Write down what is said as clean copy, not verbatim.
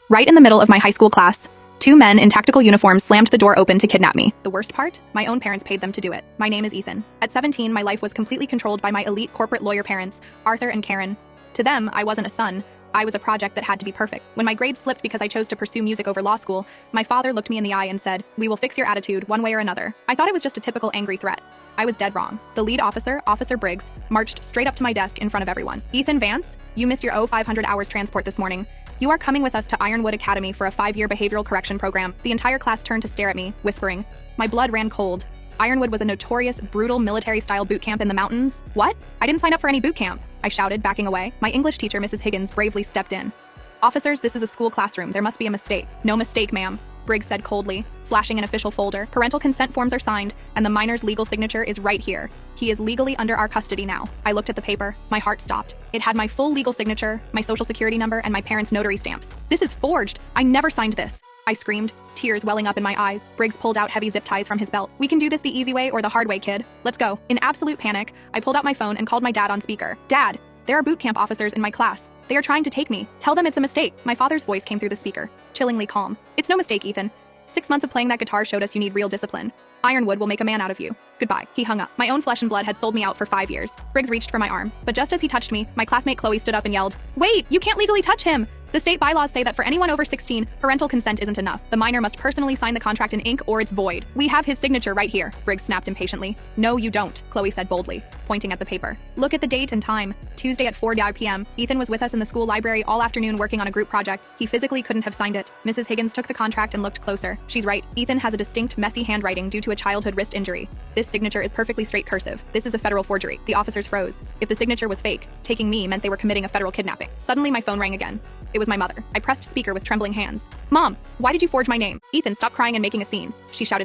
Right in the middle of my high school class, two men in tactical uniforms slammed the door open to kidnap me. The worst part? My own parents paid them to do it. My name is Ethan. At 17, my life was completely controlled by my elite corporate lawyer parents, Arthur and Karen. To them, I wasn't a son. I was a project that had to be perfect. When my grades slipped because I chose to pursue music over law school, my father looked me in the eye and said, "We will fix your attitude one way or another." I thought it was just a typical angry threat. I was dead wrong. The lead officer, Officer Briggs, marched straight up to my desk in front of everyone. "Ethan Vance, you missed your 500 hours transport this morning. You are coming with us to Ironwood Academy for a 5-year behavioral correction program." The entire class turned to stare at me, whispering. My blood ran cold. Ironwood was a notorious, brutal military-style boot camp in the mountains. What? I didn't sign up for any boot camp, I shouted, backing away. My English teacher, Mrs. Higgins, bravely stepped in. "Officers, this is a school classroom. There must be a mistake." "No mistake, ma'am," Briggs said coldly, flashing an official folder. "Parental consent forms are signed, and the minor's legal signature is right here. He is legally under our custody now." I looked at the paper. My heart stopped. It had my full legal signature, my social security number, and my parents' notary stamps. "This is forged. I never signed this," I screamed, tears welling up in my eyes. Briggs pulled out heavy zip ties from his belt. "We can do this the easy way or the hard way, kid. Let's go." In absolute panic, I pulled out my phone and called my dad on speaker. "Dad, there are boot camp officers in my class. They are trying to take me. Tell them it's a mistake." My father's voice came through the speaker, chillingly calm. "It's no mistake, Ethan. 6 months of playing that guitar showed us you need real discipline. Ironwood will make a man out of you. Goodbye." He hung up. My own flesh and blood had sold me out for 5 years. Briggs reached for my arm, but just as he touched me, my classmate Chloe stood up and yelled, "Wait, you can't legally touch him! The state bylaws say that for anyone over 16, parental consent isn't enough. The minor must personally sign the contract in ink or it's void. We have his signature right here," Briggs snapped impatiently. "No, you don't," Chloe said boldly, pointing at the paper. "Look at the date and time. Tuesday at 4 p.m. Ethan was with us in the school library all afternoon working on a group project. He physically couldn't have signed it." Mrs. Higgins took the contract and looked closer. "She's right. Ethan has a distinct, messy handwriting due to a childhood wrist injury. This signature is perfectly straight cursive. This is a federal forgery." The officers froze. If the signature was fake, taking me meant they were committing a federal kidnapping. Suddenly, my phone rang again. It was my mother. I pressed speaker with trembling hands. "Mom, why did you forge my name?" "Ethan, stop crying and making a scene," she shouted through